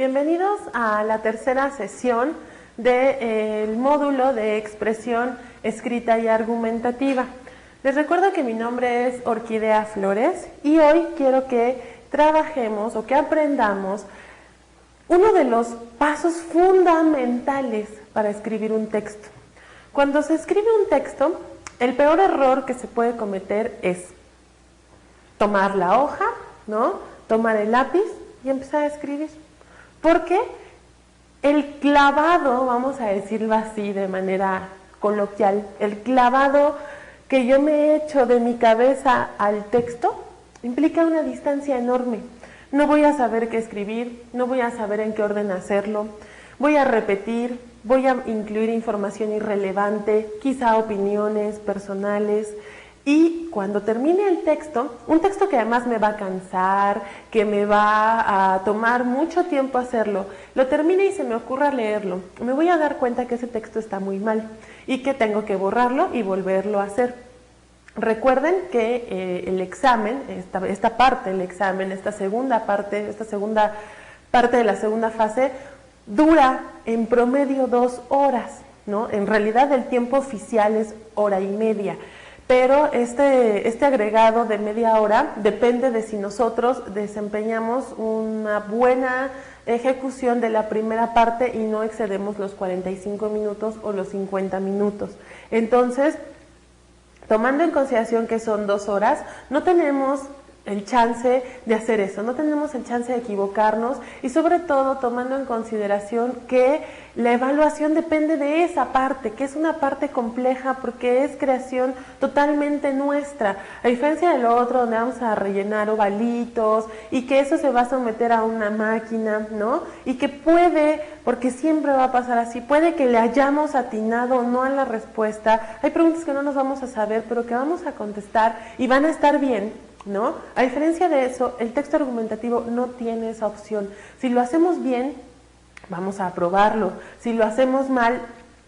Bienvenidos a la tercera sesión del módulo de expresión escrita y argumentativa. Les recuerdo que mi nombre es Orquídea Flores y hoy quiero que trabajemos o que aprendamos uno de los pasos fundamentales para escribir un texto. Cuando se escribe un texto, el peor error que se puede cometer es tomar la hoja, tomar el lápiz y empezar a escribir. Porque el clavado, vamos a decirlo así de manera coloquial, el clavado que yo me he hecho de mi cabeza al texto implica una distancia enorme. No voy a saber qué escribir, no voy a saber en qué orden hacerlo, voy a repetir, voy a incluir información irrelevante, quizá opiniones personales. Y cuando termine el texto, un texto que además me va a cansar, que me va a tomar mucho tiempo hacerlo, lo termine y se me ocurra leerlo, me voy a dar cuenta que ese texto está muy mal y que tengo que borrarlo y volverlo a hacer. Recuerden que el examen, esta parte del examen, esta segunda parte de la segunda fase, dura en promedio 2 horas, ¿no? En realidad el tiempo oficial es 1h30. Pero este agregado de media hora depende de si nosotros desempeñamos una buena ejecución de la primera parte y no excedemos los 45 minutos o los 50 minutos. Entonces, tomando en consideración que son 2 horas, no tenemos el chance de hacer eso, no tenemos el chance de equivocarnos y sobre todo tomando en consideración que la evaluación depende de esa parte, que es una parte compleja porque es creación totalmente nuestra, a diferencia de lo otro donde vamos a rellenar ovalitos y que eso se va a someter a una máquina, ¿no? Y que puede, porque siempre va a pasar así, puede que le hayamos atinado o no a la respuesta, hay preguntas que no nos vamos a saber pero que vamos a contestar y van a estar bien, ¿no? A diferencia de eso, el texto argumentativo no tiene esa opción. Si lo hacemos bien, vamos a aprobarlo. Si lo hacemos mal,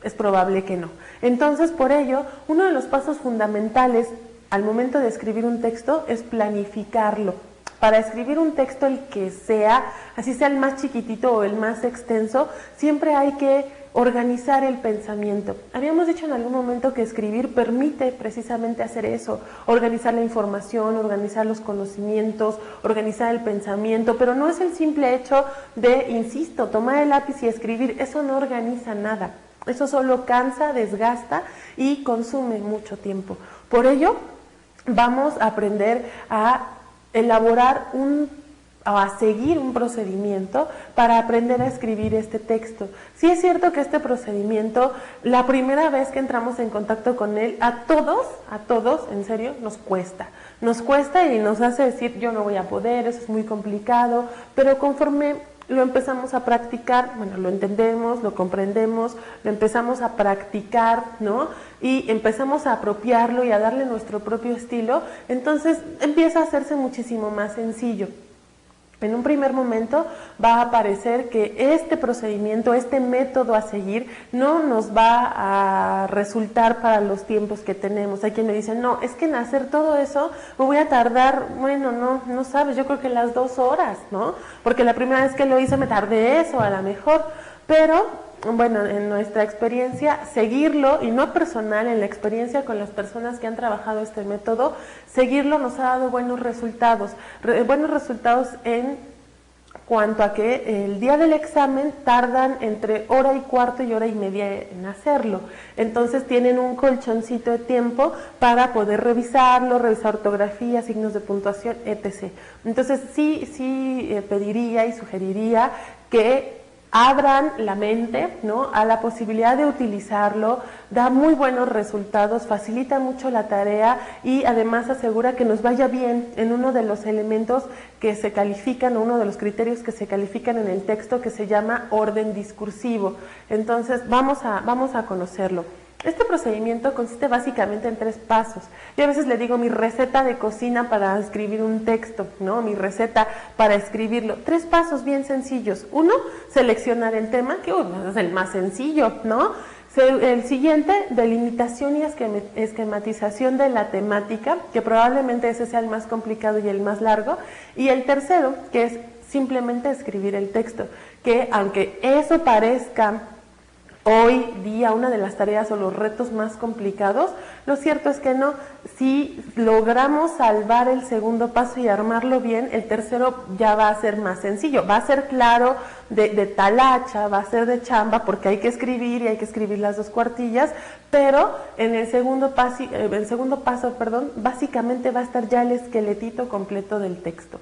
es probable que no. Entonces, por ello, uno de los pasos fundamentales al momento de escribir un texto es planificarlo. Para escribir un texto, el que sea, así sea el más chiquitito o el más extenso, siempre hay que organizar el pensamiento. Habíamos dicho en algún momento que escribir permite precisamente hacer eso, organizar la información, organizar los conocimientos, organizar el pensamiento, pero no es el simple hecho de, insisto, tomar el lápiz y escribir, eso no organiza nada, eso solo cansa, desgasta y consume mucho tiempo. Por ello, vamos a aprender a elaborar a seguir un procedimiento para aprender a escribir este texto. Sí es cierto que este procedimiento, la primera vez que entramos en contacto con él, a todos, en serio, nos cuesta y nos hace decir, yo no voy a poder, eso es muy complicado, pero conforme lo empezamos a practicar, bueno, lo entendemos, lo comprendemos, lo empezamos a practicar, ¿no? Y empezamos a apropiarlo y a darle nuestro propio estilo, entonces empieza a hacerse muchísimo más sencillo. En un primer momento va a parecer que este procedimiento, este método a seguir, no nos va a resultar para los tiempos que tenemos. Hay quien me dice, no, es que en hacer todo eso me voy a tardar, bueno, no sabes, yo creo que las 2 horas, ¿no? Porque la primera vez que lo hice me tardé eso, a lo mejor, pero bueno, en nuestra experiencia, seguirlo, y no personal, en la experiencia con las personas que han trabajado este método, seguirlo nos ha dado buenos resultados en cuanto a que el día del examen tardan entre 1h15 y 1h30 en hacerlo. Entonces tienen un colchoncito de tiempo para poder revisarlo, revisar ortografía, signos de puntuación, etc. Entonces sí pediría y sugeriría que abran la mente, ¿no?, a la posibilidad de utilizarlo, da muy buenos resultados, facilita mucho la tarea y además asegura que nos vaya bien en uno de los elementos que se califican, uno de los criterios que se califican en el texto, que se llama orden discursivo. Entonces vamos a conocerlo. Este procedimiento consiste básicamente en 3 pasos. Yo a veces le digo mi receta de cocina para escribir un texto, ¿no? Mi receta para escribirlo. 3 pasos bien sencillos. 1, seleccionar el tema, que es el más sencillo, ¿no? El siguiente, delimitación y esquematización de la temática, que probablemente ese sea el más complicado y el más largo. Y el tercero, que es simplemente escribir el texto, que aunque eso parezca hoy día una de las tareas o los retos más complicados, lo cierto es que no. Si logramos salvar el segundo paso y armarlo bien, el tercero ya va a ser más sencillo, va a ser claro de talacha, va a ser de chamba, porque hay que escribir y hay que escribir las 2 cuartillas, pero en el segundo paso, básicamente va a estar ya el esqueletito completo del texto.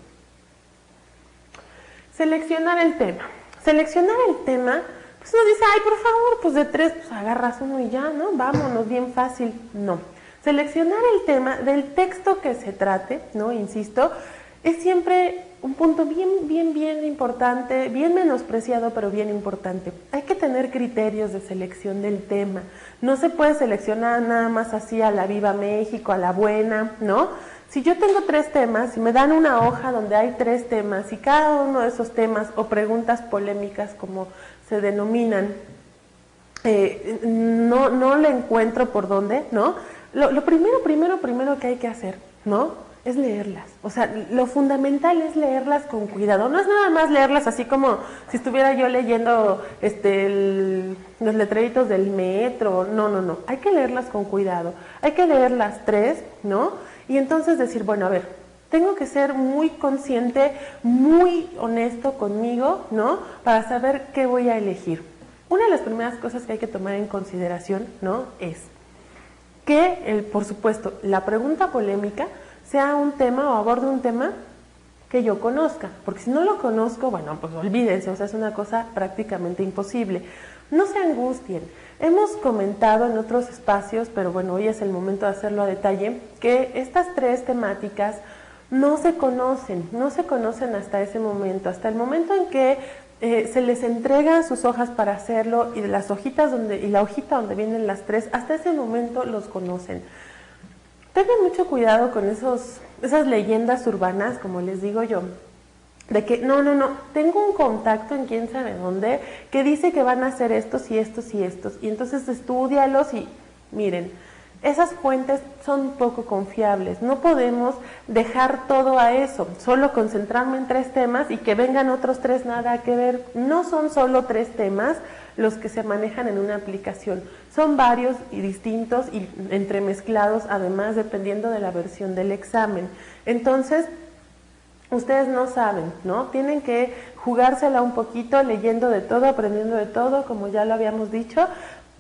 Seleccionar el tema. Seleccionar el tema, pues uno dice, ay, por favor, pues de 3, pues agarras uno y ya, ¿no? Vámonos, bien fácil. No. Seleccionar el tema del texto que se trate, ¿no? Insisto, es siempre un punto bien importante, bien menospreciado, pero bien importante. Hay que tener criterios de selección del tema. No se puede seleccionar nada más así a la viva México, a la buena, ¿no? Si yo tengo 3 temas, si me dan una hoja donde hay 3 temas y cada uno de esos temas o preguntas polémicas como se denominan, no le encuentro por dónde, ¿no? Lo primero que hay que hacer, ¿no? Es leerlas. O sea, lo fundamental es leerlas con cuidado. No es nada más leerlas así como si estuviera yo leyendo los letreritos del metro. No. Hay que leerlas con cuidado. Hay que leer las 3, ¿no? Y entonces decir, bueno, a ver, tengo que ser muy consciente, muy honesto conmigo, ¿no? Para saber qué voy a elegir. Una de las primeras cosas que hay que tomar en consideración, ¿no? Es que, por supuesto, la pregunta polémica sea un tema o aborde un tema que yo conozca, porque si no lo conozco, bueno, pues olvídense, o sea, es una cosa prácticamente imposible. No se angustien. Hemos comentado en otros espacios, pero bueno, hoy es el momento de hacerlo a detalle, que estas 3 temáticas no se conocen hasta ese momento, hasta el momento en que se les entregan sus hojas para hacerlo y las hojitas y la hojita donde vienen las 3, hasta ese momento los conocen. Tengan mucho cuidado con esas leyendas urbanas, como les digo yo, de que no, tengo un contacto en quién sabe dónde que dice que van a hacer estos y estos y estos, y entonces estúdialos y miren, esas fuentes son poco confiables, no podemos dejar todo a eso, solo concentrarme en 3 temas y que vengan otros 3 nada que ver. No son solo 3 temas los que se manejan en una aplicación, son varios y distintos y entremezclados, además dependiendo de la versión del examen. Entonces, ustedes no saben, ¿no? Tienen que jugársela un poquito, leyendo de todo, aprendiendo de todo, como ya lo habíamos dicho,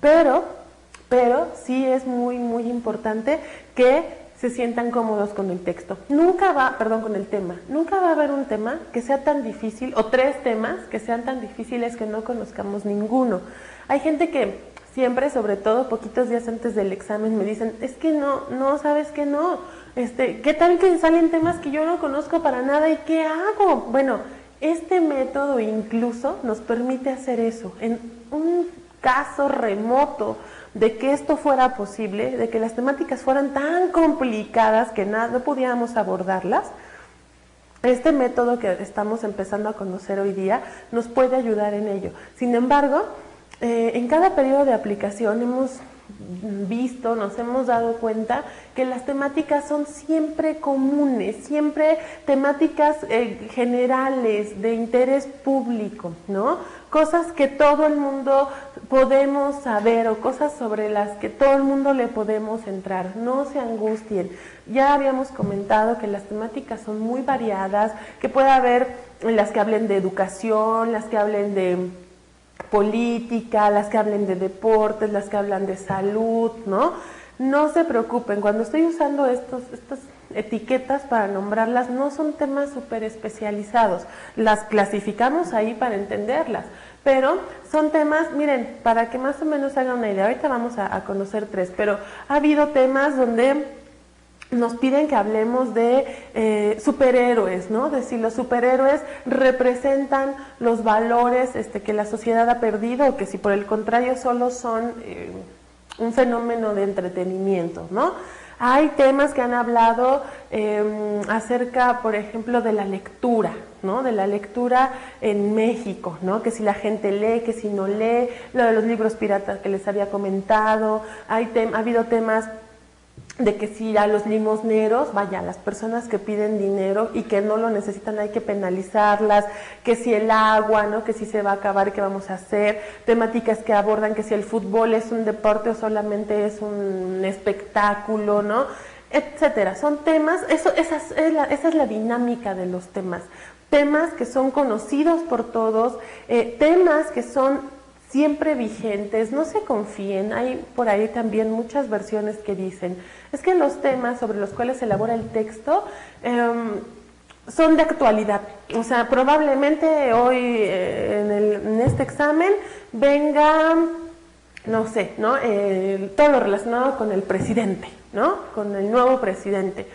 pero sí es muy importante que se sientan cómodos con el texto. Con el tema. Nunca va a haber un tema que sea tan difícil, o 3 temas que sean tan difíciles que no conozcamos ninguno. Hay gente que siempre, sobre todo poquitos días antes del examen, me dicen, es que no, ¿sabes qué? No. ¿Qué tal que salen temas que yo no conozco para nada y qué hago? Bueno, este método incluso nos permite hacer eso. En un caso remoto de que esto fuera posible, de que las temáticas fueran tan complicadas que no pudiéramos abordarlas, este método que estamos empezando a conocer hoy día nos puede ayudar en ello. Sin embargo, en cada periodo de aplicación nos hemos dado cuenta que las temáticas son siempre comunes, siempre temáticas generales, de interés público, ¿no? Cosas que todo el mundo podemos saber o cosas sobre las que todo el mundo le podemos entrar. No se angustien. Ya habíamos comentado que las temáticas son muy variadas, que puede haber las que hablen de educación, las que hablen de política, las que hablen de deportes, las que hablan de salud, ¿no? No se preocupen, cuando estoy usando estas etiquetas para nombrarlas, no son temas súper especializados, las clasificamos ahí para entenderlas, pero son temas, miren, para que más o menos hagan una idea, ahorita vamos a conocer 3, pero ha habido temas donde nos piden que hablemos de superhéroes, ¿no? De si los superhéroes representan los valores que la sociedad ha perdido o que si por el contrario solo son un fenómeno de entretenimiento, ¿no? Hay temas que han hablado acerca, por ejemplo, de la lectura, ¿no? De la lectura en México, ¿no? Que si la gente lee, que si no lee, lo de los libros piratas que les había comentado, ha habido temas de que si a los limosneros, vaya, las personas que piden dinero y que no lo necesitan hay que penalizarlas, que si el agua, ¿no? Que si se va a acabar, ¿qué vamos a hacer? Temáticas que abordan que si el fútbol es un deporte o solamente es un espectáculo, ¿no? Etcétera. Son temas, esa es la dinámica de los temas. Temas que son conocidos por todos, temas que son siempre vigentes, no se confíen, hay por ahí también muchas versiones que dicen, es que los temas sobre los cuales se elabora el texto son de actualidad, o sea, probablemente hoy en este examen venga, no sé, ¿no? Todo lo relacionado con el presidente, ¿no? Con el nuevo presidente.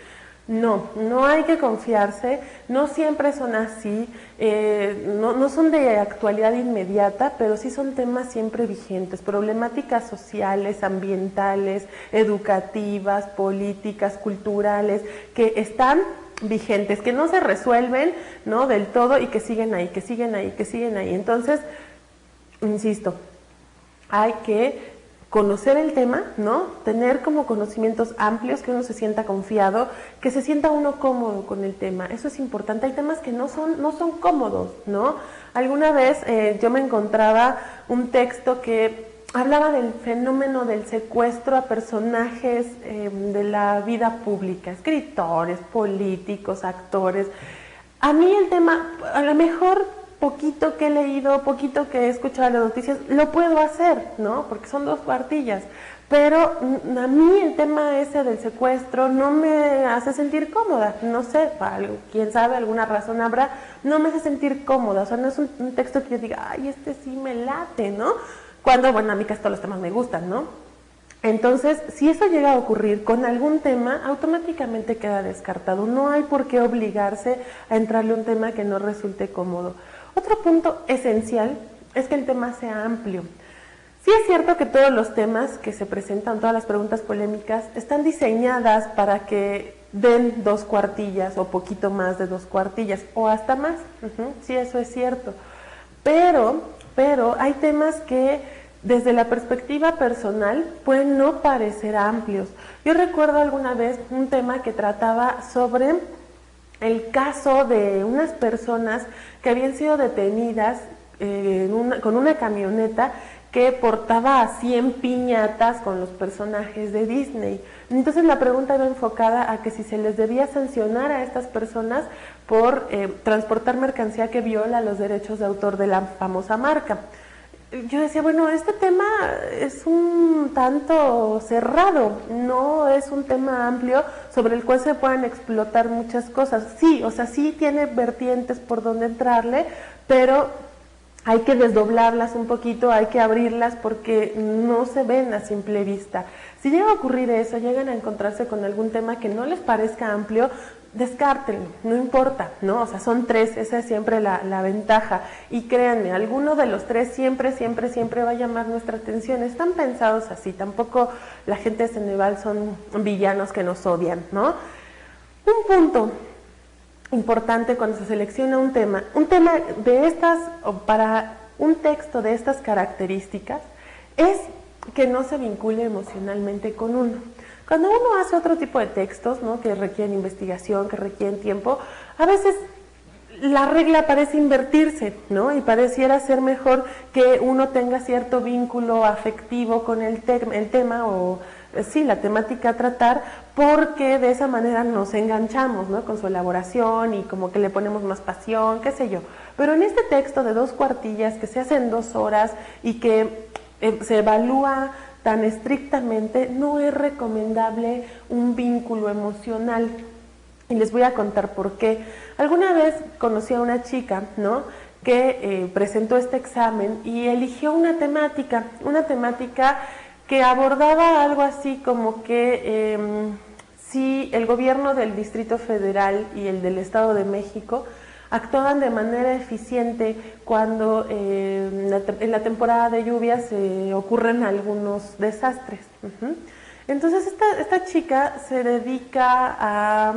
No hay que confiarse, no siempre son así, no son de actualidad inmediata, pero sí son temas siempre vigentes, problemáticas sociales, ambientales, educativas, políticas, culturales, que están vigentes, que no se resuelven, ¿no? Del todo y que siguen ahí, que siguen ahí, que siguen ahí. Entonces, insisto, hay que conocer el tema, ¿no? Tener como conocimientos amplios, que uno se sienta confiado, que se sienta uno cómodo con el tema. Eso es importante. Hay temas que no son cómodos, ¿no? Alguna vez yo me encontraba un texto que hablaba del fenómeno del secuestro a personajes de la vida pública, escritores, políticos, actores. A mí el tema, a lo mejor poquito que he leído, poquito que he escuchado las noticias, lo puedo hacer, ¿no? Porque son 2 cuartillas. Pero a mí el tema ese del secuestro no me hace sentir cómoda. No sé, quién sabe, alguna razón habrá, no me hace sentir cómoda. O sea, no es un texto que yo diga, ay, este sí me late, ¿no? Cuando, bueno, a mí casi todos los temas me gustan, ¿no? Entonces, si eso llega a ocurrir con algún tema, automáticamente queda descartado. No hay por qué obligarse a entrarle a un tema que no resulte cómodo. Otro punto esencial es que el tema sea amplio. Sí es cierto que todos los temas que se presentan, todas las preguntas polémicas, están diseñadas para que den 2 cuartillas o poquito más de 2 cuartillas o hasta más. Sí, eso es cierto. Pero hay temas que desde la perspectiva personal pueden no parecer amplios. Yo recuerdo alguna vez un tema que trataba sobre el caso de unas personas que habían sido detenidas con una camioneta que portaba a 100 piñatas con los personajes de Disney. Entonces la pregunta era enfocada a que si se les debía sancionar a estas personas por transportar mercancía que viola los derechos de autor de la famosa marca. Yo decía, bueno, este tema es un tanto cerrado, no es un tema amplio sobre el cual se puedan explotar muchas cosas. Sí, o sea, sí tiene vertientes por donde entrarle, pero hay que desdoblarlas un poquito, hay que abrirlas porque no se ven a simple vista. Si llega a ocurrir eso, llegan a encontrarse con algún tema que no les parezca amplio, descártenlo, no importa, ¿no? O sea, son 3, esa es siempre la ventaja. Y créanme, alguno de los 3 siempre va a llamar nuestra atención. Están pensados así, tampoco la gente de Ceneval son villanos que nos odian, ¿no? Un punto importante cuando se selecciona un tema de estas, o para un texto de estas características, es que no se vincule emocionalmente con uno. Cuando uno hace otro tipo de textos, ¿no? Que requieren investigación, que requieren tiempo, a veces la regla parece invertirse, ¿no? Y pareciera ser mejor que uno tenga cierto vínculo afectivo con el tema o sí, la temática a tratar, porque de esa manera nos enganchamos, ¿no? Con su elaboración y como que le ponemos más pasión, qué sé yo. Pero en este texto de 2 cuartillas que se hace en 2 horas y que se evalúa tan estrictamente, no es recomendable un vínculo emocional. Y les voy a contar por qué. Alguna vez conocí a una chica, ¿no? Que presentó este examen y eligió una temática que abordaba algo así como que si el gobierno del Distrito Federal y el del Estado de México actuaban de manera eficiente cuando en la temporada de lluvias ocurren algunos desastres. Entonces esta chica se dedica a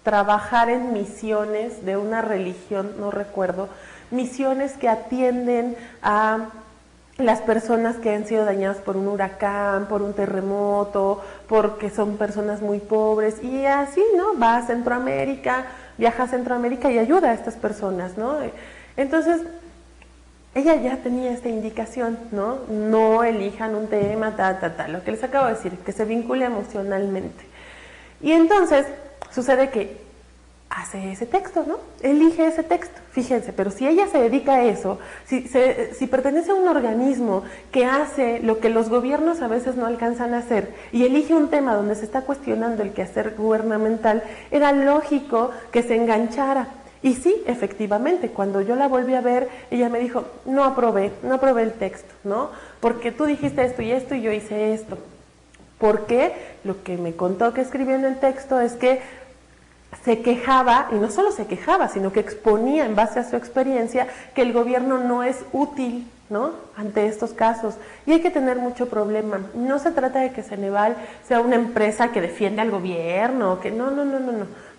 trabajar en misiones de una religión, no recuerdo, misiones que atienden a las personas que han sido dañadas por un huracán, por un terremoto, porque son personas muy pobres, y así, ¿no? Va a Centroamérica, viaja a Centroamérica y ayuda a estas personas, ¿no? Entonces, ella ya tenía esta indicación, ¿no? No elijan un tema, lo que les acabo de decir, que se vincule emocionalmente. Y entonces, sucede que hace ese texto, ¿no? Elige ese texto, fíjense, pero si ella se dedica a eso, si pertenece a un organismo que hace lo que los gobiernos a veces no alcanzan a hacer y elige un tema donde se está cuestionando el quehacer gubernamental, era lógico que se enganchara. Y sí, efectivamente, cuando yo la volví a ver, ella me dijo, no aprobé el texto, ¿no? Porque tú dijiste esto y yo hice esto. Porque lo que me contó que escribió en el texto es que se quejaba, y no solo se quejaba, sino que exponía en base a su experiencia que el gobierno no es útil, ¿no?, ante estos casos. Y hay que tener mucho problema. No se trata de que Ceneval sea una empresa que defiende al gobierno, que no.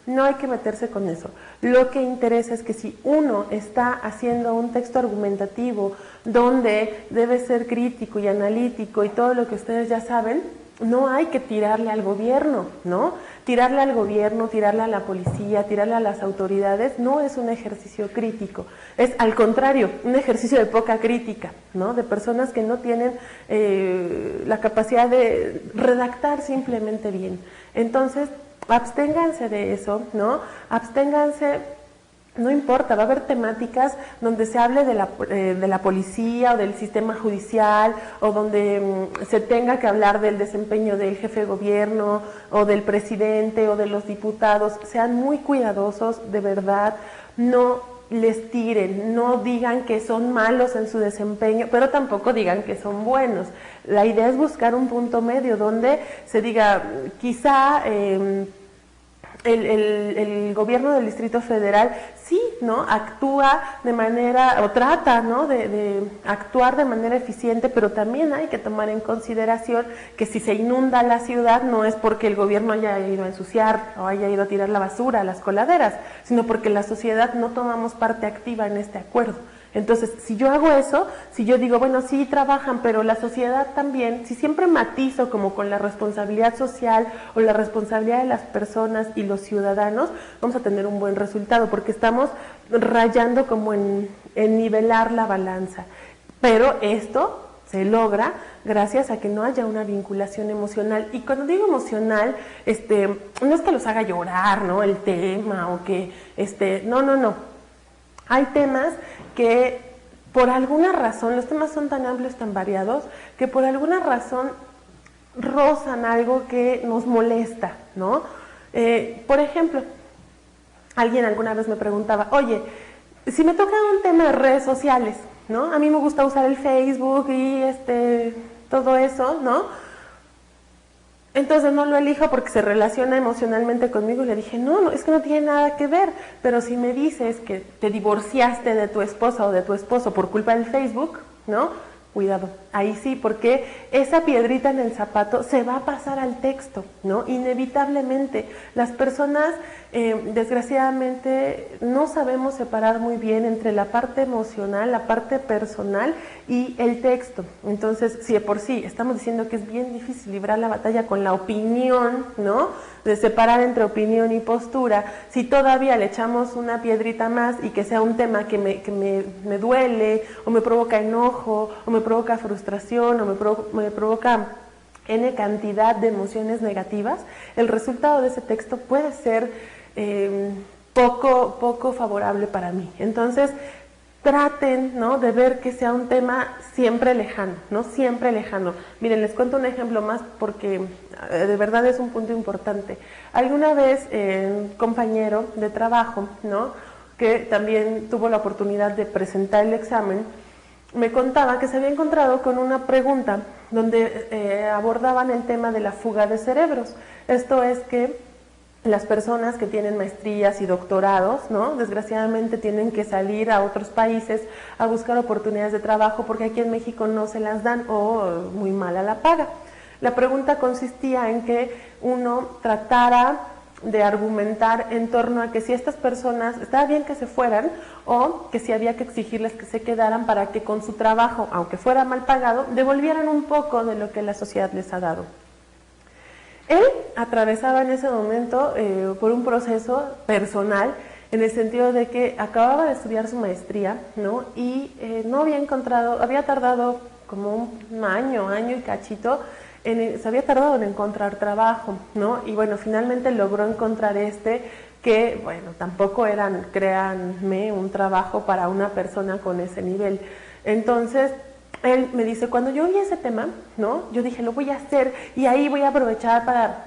No hay que meterse con eso. Lo que interesa es que si uno está haciendo un texto argumentativo donde debe ser crítico y analítico y todo lo que ustedes ya saben, no hay que tirarle al gobierno, ¿no? Tirarle al gobierno, tirarle a la policía, tirarle a las autoridades, no es un ejercicio crítico. Es, al contrario, un ejercicio de poca crítica, ¿no? De personas que no tienen la capacidad de redactar simplemente bien. Entonces, absténganse de eso, ¿no? Absténganse. No importa, va a haber temáticas donde se hable de la policía o del sistema judicial, o donde se tenga que hablar del desempeño del jefe de gobierno o del presidente o de los diputados. Sean muy cuidadosos, de verdad, no les tiren, no digan que son malos en su desempeño, pero tampoco digan que son buenos. La idea es buscar un punto medio donde se diga, quizá el gobierno del Distrito Federal sí, ¿no?, actúa de manera, o trata, ¿no?, de actuar de manera eficiente, pero también hay que tomar en consideración que si se inunda la ciudad no es porque el gobierno haya ido a ensuciar o haya ido a tirar la basura a las coladeras, sino porque la sociedad no tomamos parte activa en este acuerdo. Entonces, si yo hago eso, si yo digo, bueno, sí trabajan, pero la sociedad también, si siempre matizo como con la responsabilidad social o la responsabilidad de las personas y los ciudadanos, vamos a tener un buen resultado, porque estamos rayando como en nivelar la balanza. Pero esto se logra gracias a que no haya una vinculación emocional. Y cuando digo emocional, no es que los haga llorar, ¿no?, el tema, o que, no. Hay temas que por alguna razón, los temas son tan amplios, tan variados, que por alguna razón rozan algo que nos molesta, ¿no? Por ejemplo, alguien alguna vez me preguntaba, oye, si me toca un tema de redes sociales, ¿no? A mí me gusta usar el Facebook y todo eso, ¿no? Entonces no lo elijo porque se relaciona emocionalmente conmigo. Y le dije, no, es que no tiene nada que ver. Pero si me dices que te divorciaste de tu esposa o de tu esposo por culpa del Facebook, ¿no? Cuidado, ahí sí, porque esa piedrita en el zapato se va a pasar al texto, ¿no? Inevitablemente. Las personas, desgraciadamente, no sabemos separar muy bien entre la parte emocional, la parte personal y el texto. Entonces, si de por sí estamos diciendo que es bien difícil librar la batalla con la opinión, ¿no?, de separar entre opinión y postura, si todavía le echamos una piedrita más y que sea un tema que me duele, o me provoca enojo, o me provoca frustración, o me provoca N cantidad de emociones negativas, el resultado de ese texto puede ser poco favorable para mí. Entonces, traten, ¿no?, de ver que sea un tema siempre lejano, ¿no? Siempre lejano. Miren, les cuento un ejemplo más porque de verdad es un punto importante. Alguna vez un compañero de trabajo, ¿no?, que también tuvo la oportunidad de presentar el examen, me contaba que se había encontrado con una pregunta donde abordaban el tema de la fuga de cerebros. Esto es que las personas que tienen maestrías y doctorados, ¿no?, desgraciadamente tienen que salir a otros países a buscar oportunidades de trabajo porque aquí en México no se las dan o muy mala la paga. La pregunta consistía en que uno tratara de argumentar en torno a que si estas personas estaba bien que se fueran o que si había que exigirles que se quedaran para que con su trabajo, aunque fuera mal pagado, devolvieran un poco de lo que la sociedad les ha dado. Él atravesaba en ese momento por un proceso personal en el sentido de que acababa de estudiar su maestría, ¿no? Y no había encontrado, había tardado como un año y cachito, se había tardado en encontrar trabajo, ¿no? Y bueno, finalmente logró encontrar que, bueno, tampoco eran, créanme, un trabajo para una persona con ese nivel. Entonces, él me dice, cuando yo vi ese tema, ¿no? Yo dije, lo voy a hacer y ahí voy a aprovechar para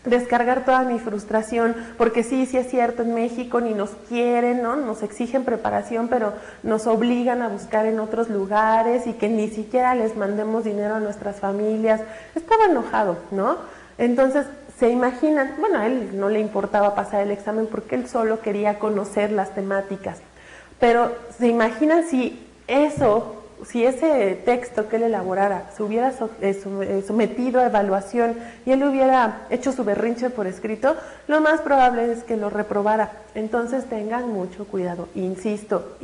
descargar toda mi frustración, porque sí es cierto, en México ni nos quieren, ¿no? Nos exigen preparación, pero nos obligan a buscar en otros lugares y que ni siquiera les mandemos dinero a nuestras familias. Estaba enojado, ¿no? Entonces, se imaginan, bueno, a él no le importaba pasar el examen porque él solo quería conocer las temáticas, pero se imaginan si ese texto que él elaborara se hubiera sometido a evaluación y él hubiera hecho su berrinche por escrito, lo más probable es que lo reprobara. Entonces tengan mucho cuidado, insisto,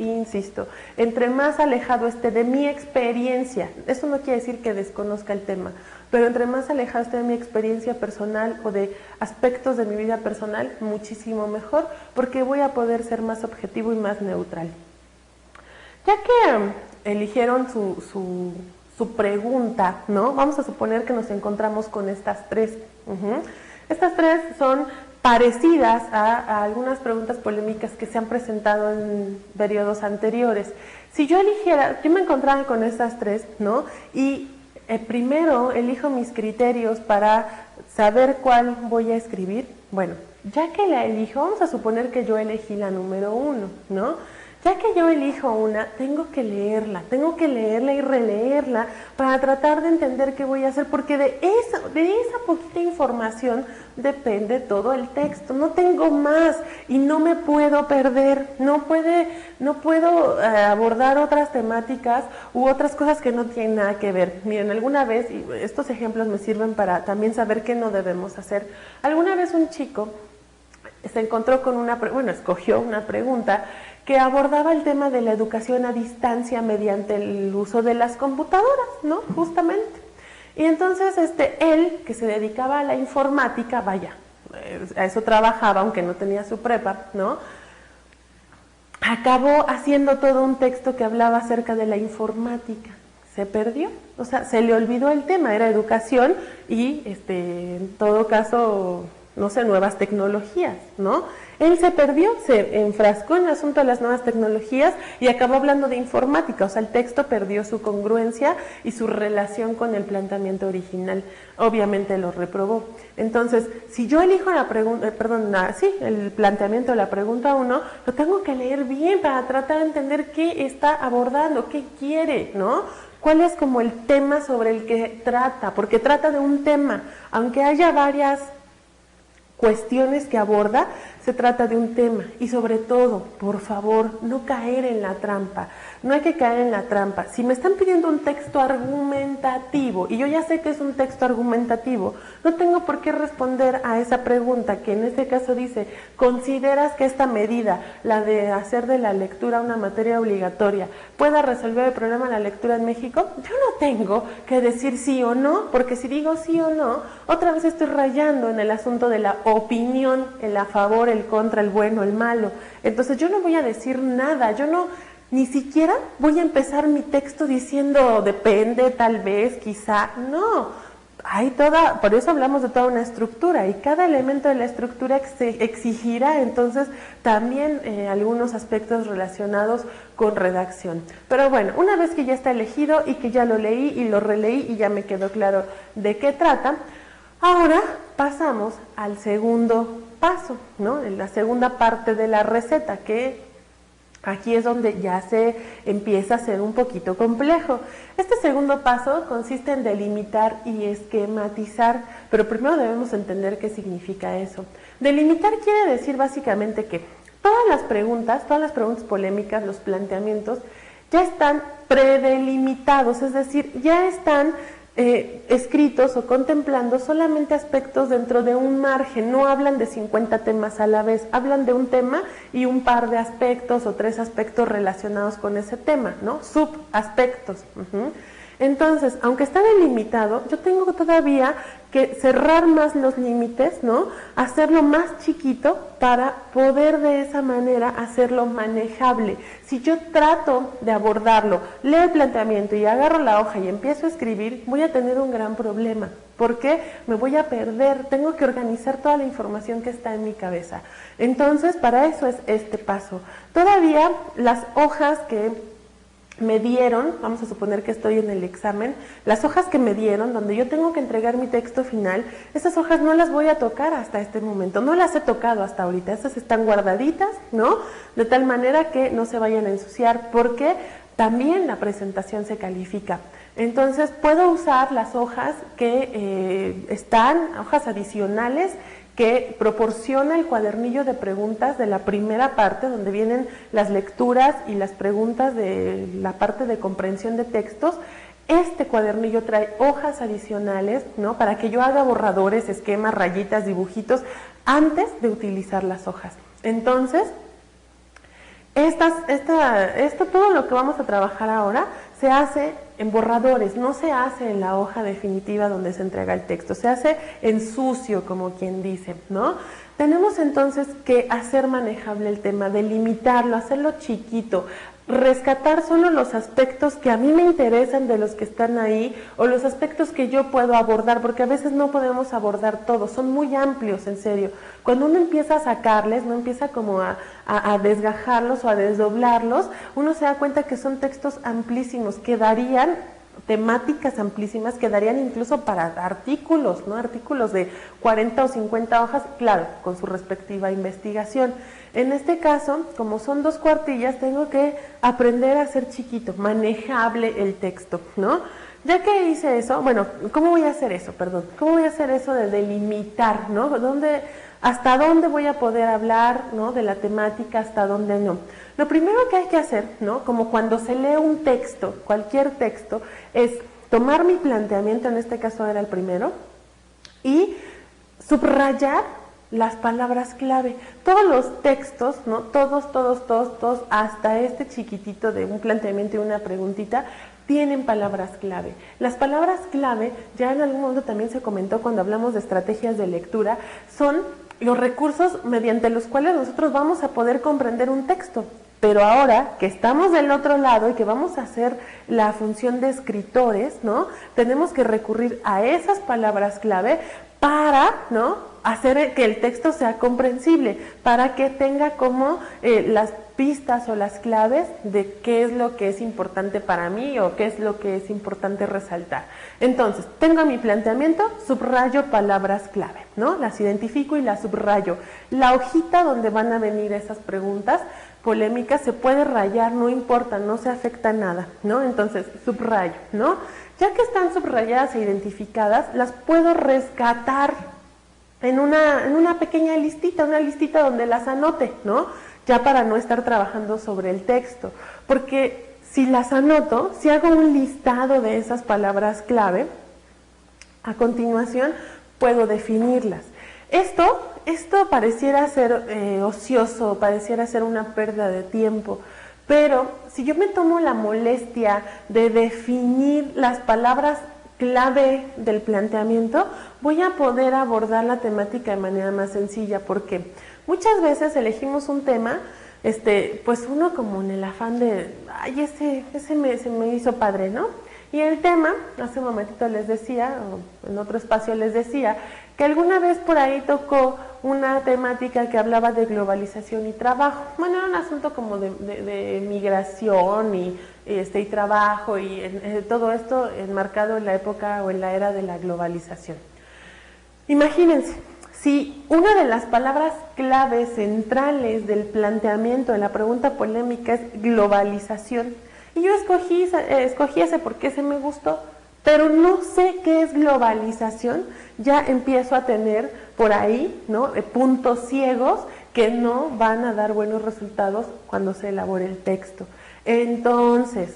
entre más alejado esté de mi experiencia, eso no quiere decir que desconozca el tema, pero entre más alejado esté de mi experiencia personal o de aspectos de mi vida personal, muchísimo mejor, porque voy a poder ser más objetivo y más neutral. Ya que eligieron su pregunta, ¿no? Vamos a suponer que nos encontramos con estas tres. Estas tres son parecidas a algunas preguntas polémicas que se han presentado en periodos anteriores. Si yo eligiera, yo me encontraba con estas tres, ¿no? Y primero elijo mis criterios para saber cuál voy a escribir. Bueno, ya que la elijo, vamos a suponer que yo elegí la número 1, ¿no? Ya que yo elijo una, tengo que leerla y releerla para tratar de entender qué voy a hacer, porque de esa poquita información depende todo el texto. No tengo más y no me puedo perder, no puedo abordar otras temáticas u otras cosas que no tienen nada que ver. Miren, alguna vez, y estos ejemplos me sirven para también saber qué no debemos hacer. Alguna vez un chico se encontró con escogió una pregunta que abordaba el tema de la educación a distancia mediante el uso de las computadoras, ¿no? Justamente. Y entonces él, que se dedicaba a la informática, a eso trabajaba, aunque no tenía su prepa, ¿no? Acabó haciendo todo un texto que hablaba acerca de la informática. Se perdió, o sea, se le olvidó el tema, era educación y, en todo caso, no sé, nuevas tecnologías, ¿no? Él se perdió, se enfrascó en el asunto de las nuevas tecnologías y acabó hablando de informática, o sea, el texto perdió su congruencia y su relación con el planteamiento original. Obviamente lo reprobó. Entonces, si yo elijo el planteamiento de la pregunta 1, lo tengo que leer bien para tratar de entender qué está abordando, qué quiere, ¿no? ¿Cuál es como el tema sobre el que trata? Porque trata de un tema, aunque haya varias cuestiones que aborda, se trata de un tema. Y sobre todo, por favor, no caer en la trampa. No hay que caer en la trampa. Si me están pidiendo un texto argumentativo, y yo ya sé que es un texto argumentativo, no tengo por qué responder a esa pregunta, que en este caso dice, ¿consideras que esta medida, la de hacer de la lectura una materia obligatoria, pueda resolver el problema de la lectura en México? Yo no tengo que decir sí o no, porque si digo sí o no, otra vez estoy rayando en el asunto de la opinión, el a favor, el contra, el bueno, el malo. Entonces yo no voy a decir nada, ni siquiera voy a empezar mi texto diciendo depende, tal vez, quizá, no. Por eso hablamos de toda una estructura y cada elemento de la estructura exigirá entonces también algunos aspectos relacionados con redacción. Pero bueno, una vez que ya está elegido y que ya lo leí y lo releí y ya me quedó claro de qué trata, ahora pasamos al segundo paso, ¿no? En la segunda parte de la receta, que aquí es donde ya se empieza a ser un poquito complejo. Este segundo paso consiste en delimitar y esquematizar, pero primero debemos entender qué significa eso. Delimitar quiere decir básicamente que todas las preguntas polémicas, los planteamientos, ya están predelimitados, es decir, ya están escritos o contemplando solamente aspectos dentro de un margen, no hablan de 50 temas a la vez, hablan de un tema y un par de aspectos o 3 aspectos relacionados con ese tema, ¿no? Subaspectos. Entonces, aunque está delimitado, yo tengo todavía que cerrar más los límites, ¿no? Hacerlo más chiquito para poder de esa manera hacerlo manejable. Si yo trato de abordarlo, leo el planteamiento y agarro la hoja y empiezo a escribir, voy a tener un gran problema. ¿Por qué? Me voy a perder, tengo que organizar toda la información que está en mi cabeza. Entonces, para eso es este paso. Todavía las hojas que me dieron, vamos a suponer que estoy en el examen, las hojas que me dieron, donde yo tengo que entregar mi texto final, esas hojas no las voy a tocar hasta este momento, no las he tocado hasta ahorita, esas están guardaditas, ¿no? De tal manera que no se vayan a ensuciar, porque también la presentación se califica. Entonces puedo usar las hojas que hojas adicionales, que proporciona el cuadernillo de preguntas de la primera parte, donde vienen las lecturas y las preguntas de la parte de comprensión de textos. Este cuadernillo trae hojas adicionales, ¿no? Para que yo haga borradores, esquemas, rayitas, dibujitos, antes de utilizar las hojas. Entonces, todo lo que vamos a trabajar ahora se hace en borradores, no se hace en la hoja definitiva donde se entrega el texto, se hace en sucio, como quien dice, ¿no? Tenemos entonces que hacer manejable el tema, delimitarlo, hacerlo chiquito, rescatar solo los aspectos que a mí me interesan de los que están ahí, o los aspectos que yo puedo abordar, porque a veces no podemos abordar todos, son muy amplios, en serio. Cuando uno empieza a sacarles, no empieza como a desgajarlos o a desdoblarlos, uno se da cuenta que son textos amplísimos, que darían temáticas amplísimas, que darían incluso para artículos, ¿no? Artículos de 40 o 50 hojas, claro, con su respectiva investigación. En este caso, como son 2 cuartillas, tengo que aprender a hacer chiquito, manejable el texto, ¿no? Ya que hice eso, bueno, ¿cómo voy a hacer eso? Perdón, ¿cómo voy a hacer eso de delimitar, ¿no? ¿Hasta dónde voy a poder hablar, ¿no? De la temática, hasta dónde no? Lo primero que hay que hacer, ¿no? Como cuando se lee un texto, cualquier texto, es tomar mi planteamiento, en este caso era el primero, y subrayar las palabras clave. Todos los textos, ¿no? Todos, hasta este chiquitito de un planteamiento y una preguntita, tienen palabras clave. Las palabras clave, ya en algún momento también se comentó cuando hablamos de estrategias de lectura, son los recursos mediante los cuales nosotros vamos a poder comprender un texto. Pero ahora que estamos del otro lado y que vamos a hacer la función de escritores, ¿no? Tenemos que recurrir a esas palabras clave para, ¿no? Hacer que el texto sea comprensible, para que tenga como las pistas o las claves de qué es lo que es importante para mí o qué es lo que es importante resaltar. Entonces, tengo mi planteamiento, subrayo palabras clave, ¿no? Las identifico y las subrayo. La hojita donde van a venir esas preguntas polémicas se puede rayar, no importa, no se afecta nada, ¿no? Entonces, subrayo, ¿no? Ya que están subrayadas e identificadas, las puedo rescatar en una pequeña listita, una listita donde las anote, ¿no? Ya para no estar trabajando sobre el texto, porque si las anoto, si hago un listado de esas palabras clave, a continuación puedo definirlas. Esto pareciera ser ocioso, pareciera ser una pérdida de tiempo, pero si yo me tomo la molestia de definir las palabras clave del planteamiento, voy a poder abordar la temática de manera más sencilla, porque muchas veces elegimos un tema, pues uno como en el afán de, ay, se me hizo padre, ¿no? Y el tema, hace un momentito les decía, o en otro espacio les decía, que alguna vez por ahí tocó una temática que hablaba de globalización y trabajo. Bueno, era un asunto como de migración y trabajo y todo esto enmarcado en la época o en la era de la globalización. Imagínense, si una de las palabras claves centrales del planteamiento de la pregunta polémica es globalización, y yo escogí ese porque ese me gustó, pero no sé qué es globalización, ya empiezo a tener por ahí, ¿no? Puntos ciegos que no van a dar buenos resultados cuando se elabore el texto. Entonces,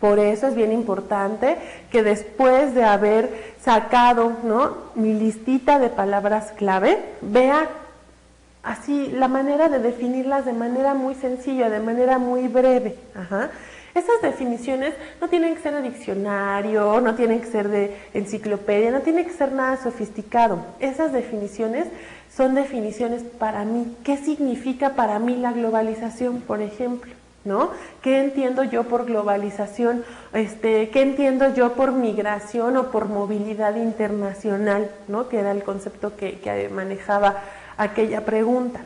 Por eso es bien importante que después de haber sacado, ¿no?, mi listita de palabras clave, vea así la manera de definirlas de manera muy sencilla, de manera muy breve. Ajá. Esas definiciones no tienen que ser de diccionario, no tienen que ser de enciclopedia, no tiene que ser nada sofisticado. Esas definiciones son definiciones para mí. ¿Qué significa para mí la globalización, por ejemplo? ¿No? ¿Qué entiendo yo por globalización? ¿Qué entiendo yo por migración o por movilidad internacional? ¿No? Que era el concepto que manejaba aquella pregunta.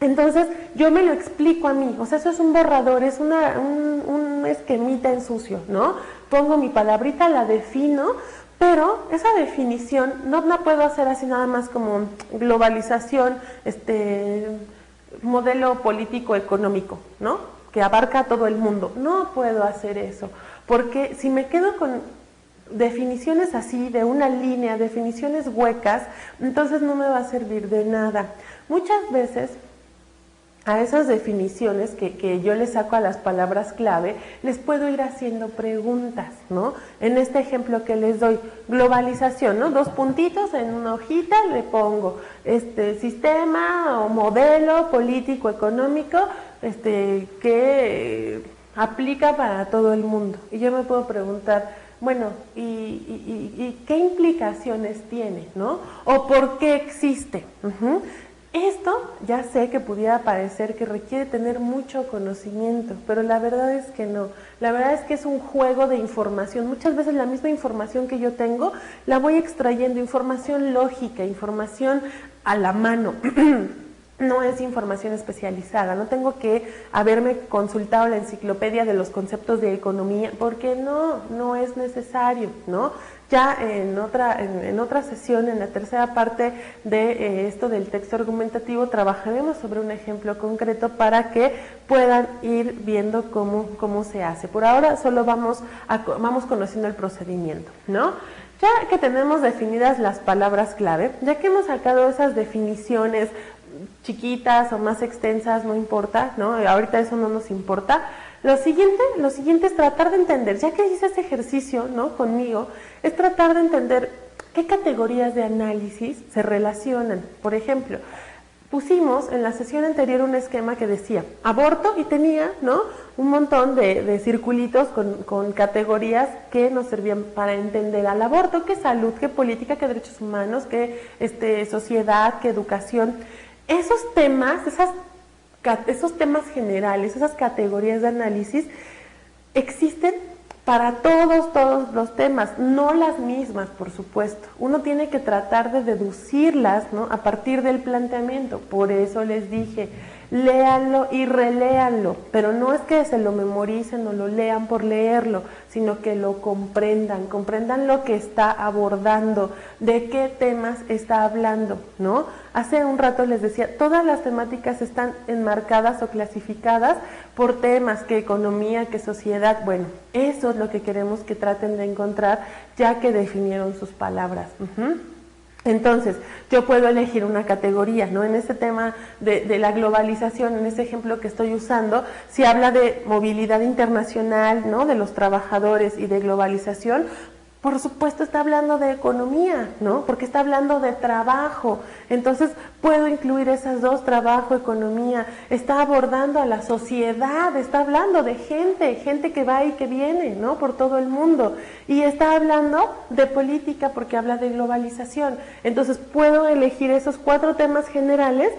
Entonces, yo me lo explico a mí, o sea, eso es un borrador, es un esquemita en sucio, ¿no? Pongo mi palabrita, la defino, pero esa definición no la puedo hacer así nada más como globalización, modelo político económico, ¿no? Que abarca a todo el mundo. No puedo hacer eso, porque si me quedo con definiciones así, de una línea, definiciones huecas, entonces no me va a servir de nada. Muchas veces a esas definiciones que yo les saco a las palabras clave, les puedo ir haciendo preguntas, ¿no? En este ejemplo que les doy, globalización, ¿no? 2 puntitos en una hojita, le pongo sistema o modelo político económico que aplica para todo el mundo. Y yo me puedo preguntar, bueno, ¿y qué implicaciones tiene, ¿no? ¿O por qué existe? Esto ya sé que pudiera parecer que requiere tener mucho conocimiento, pero la verdad es que no. La verdad es que es un juego de información. Muchas veces la misma información que yo tengo la voy extrayendo, información lógica, información a la mano. No es información especializada, no tengo que haberme consultado la enciclopedia de los conceptos de economía, porque no es necesario, ¿no? Ya en otra sesión, en la tercera parte de esto del texto argumentativo, trabajaremos sobre un ejemplo concreto para que puedan ir viendo cómo se hace. Por ahora solo vamos conociendo el procedimiento, ¿no? Ya que tenemos definidas las palabras clave, ya que hemos sacado esas definiciones chiquitas o más extensas, no importa, ¿no? Ahorita eso no nos importa. Lo siguiente es tratar de entender, ya que hice ese ejercicio, ¿no?, conmigo, es tratar de entender qué categorías de análisis se relacionan. Por ejemplo, pusimos en la sesión anterior un esquema que decía aborto y tenía, ¿no?, un montón de circulitos con categorías que nos servían para entender al aborto, qué salud, qué política, qué derechos humanos, qué sociedad, qué educación. Esos temas, esos temas generales, esas categorías de análisis existen para todos los temas, no las mismas, por supuesto. Uno tiene que tratar de deducirlas, ¿no?, a partir del planteamiento. Por eso les dije, léanlo y reléanlo, pero no es que se lo memoricen o lo lean por leerlo, sino que lo comprendan lo que está abordando, de qué temas está hablando, ¿no? Hace un rato les decía, todas las temáticas están enmarcadas o clasificadas por temas, que economía, que sociedad. Bueno, eso es lo que queremos que traten de encontrar, ya que definieron sus palabras. Entonces, yo puedo elegir una categoría, ¿no? En este tema de la globalización, en este ejemplo que estoy usando, si habla de movilidad internacional, ¿no?, de los trabajadores y de globalización, por supuesto está hablando de economía, ¿no?, porque está hablando de trabajo. Entonces, puedo incluir esas dos, trabajo, economía. Está abordando a la sociedad, está hablando de gente que va y que viene, ¿no?, por todo el mundo. Y está hablando de política porque habla de globalización. Entonces, puedo elegir esos 4 temas generales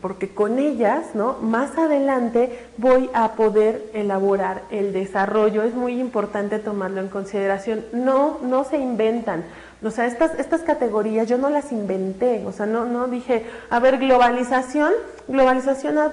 porque con ellas, ¿no?, más adelante voy a poder elaborar el desarrollo. Es muy importante tomarlo en consideración. No se inventan. O sea, estas categorías yo no las inventé. O sea, no dije, a ver, globalización,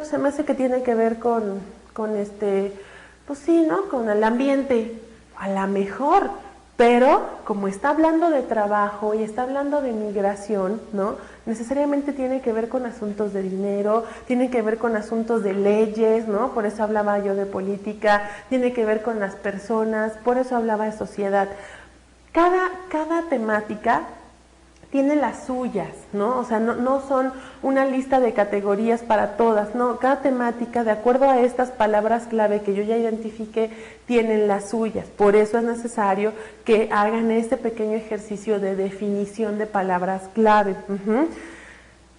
se me hace que tiene que ver con pues sí, ¿no?, con el ambiente. A lo mejor, pero como está hablando de trabajo y está hablando de migración, ¿no?, necesariamente tiene que ver con asuntos de dinero, tiene que ver con asuntos de leyes, ¿no? Por eso hablaba yo de política, tiene que ver con las personas, por eso hablaba de sociedad. Cada temática tiene las suyas, ¿no? O sea, no son una lista de categorías para todas, no, cada temática, de acuerdo a estas palabras clave que yo ya identifiqué, tienen las suyas. Por eso es necesario que hagan este pequeño ejercicio de definición de palabras clave.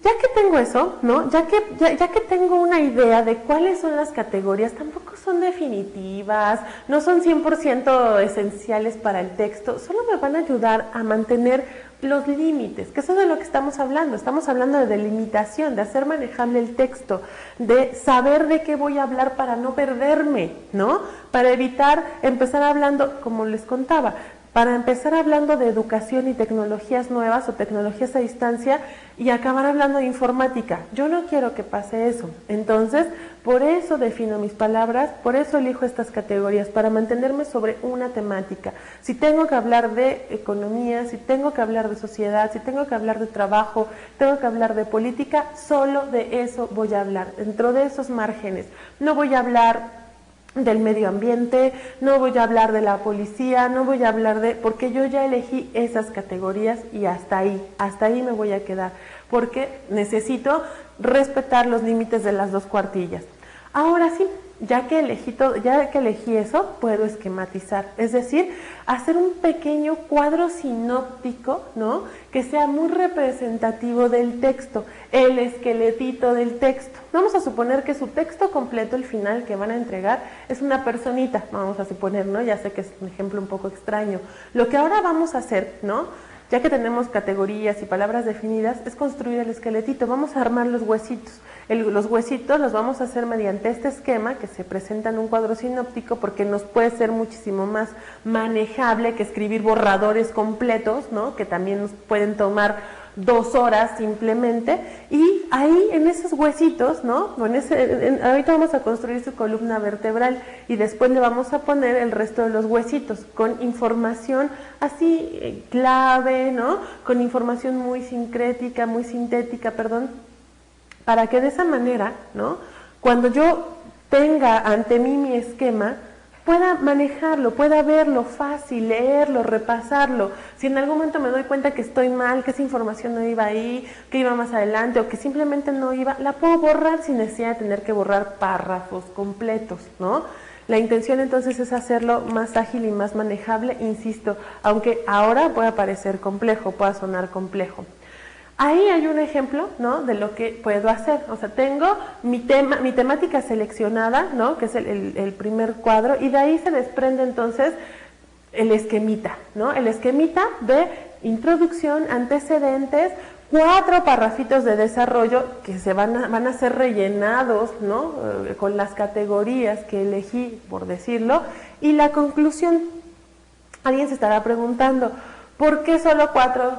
Ya que tengo eso, ¿no? Ya que tengo una idea de cuáles son las categorías, tampoco son definitivas, no son 100% esenciales para el texto, solo me van a ayudar a mantener los límites, que eso es de lo que estamos hablando de delimitación, de hacer manejable el texto, de saber de qué voy a hablar para no perderme, ¿no? Para evitar empezar hablando, como les contaba, para empezar hablando de educación y tecnologías nuevas o tecnologías a distancia y acabar hablando de informática. Yo no quiero que pase eso. Entonces, por eso defino mis palabras, por eso elijo estas categorías, para mantenerme sobre una temática. Si tengo que hablar de economía, si tengo que hablar de sociedad, si tengo que hablar de trabajo, tengo que hablar de política, solo de eso voy a hablar, dentro de esos márgenes. No voy a hablar del medio ambiente, no voy a hablar de la policía, no voy a hablar de... porque yo ya elegí esas categorías y hasta ahí me voy a quedar, porque necesito respetar los límites de las dos cuartillas. Ahora sí, ya que elegí eso, puedo esquematizar, es decir, hacer un pequeño cuadro sinóptico, ¿no? Que sea muy representativo del texto, el esqueletito del texto. Vamos a suponer que su texto completo, el final que van a entregar, es una personita, vamos a suponer, ¿no? Ya sé que es un ejemplo un poco extraño. Lo que ahora vamos a hacer, ¿no? Ya que tenemos categorías y palabras definidas, es construir el esqueletito. Vamos a armar los huesitos. Los huesitos los vamos a hacer mediante este esquema que se presenta en un cuadro sinóptico, porque nos puede ser muchísimo más manejable que escribir borradores completos, ¿no? Que también nos pueden tomar 2 horas simplemente, y ahí en esos huesitos, ¿no? Ahorita vamos a construir su columna vertebral y después le vamos a poner el resto de los huesitos con información así clave, ¿no? Con información muy sintética, para que de esa manera, ¿no? Cuando yo tenga ante mí mi esquema, pueda manejarlo, pueda verlo fácil, leerlo, repasarlo. Si en algún momento me doy cuenta que estoy mal, que esa información no iba ahí, que iba más adelante o que simplemente no iba, la puedo borrar sin necesidad de tener que borrar párrafos completos, ¿no? La intención entonces es hacerlo más ágil y más manejable, insisto, aunque ahora pueda parecer complejo, pueda sonar complejo. Ahí hay un ejemplo, ¿no? De lo que puedo hacer. O sea, tengo mi temática seleccionada, ¿no? Que es el primer cuadro, y de ahí se desprende entonces el esquemita, ¿no? El esquemita de introducción, antecedentes, 4 parrafitos de desarrollo que van a ser rellenados, ¿no? Con las categorías que elegí, por decirlo, y la conclusión. Alguien se estará preguntando, ¿por qué solo 4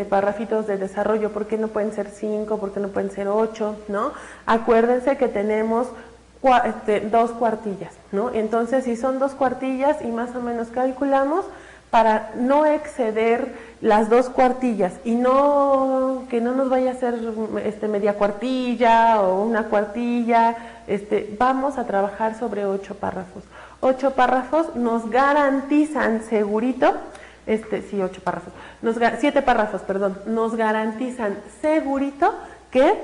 parrafitos de desarrollo? ¿Por qué no pueden ser 5? ¿Por qué no pueden ser 8? ¿No? Acuérdense que tenemos 2 cuartillas, ¿no? Entonces, si son 2 cuartillas y más o menos calculamos, para no exceder las 2 cuartillas y que no nos vaya a hacer media cuartilla o una cuartilla, vamos a trabajar sobre 8 párrafos. 8 párrafos nos garantizan segurito, 8 párrafos, 7 párrafos, perdón, nos garantizan segurito que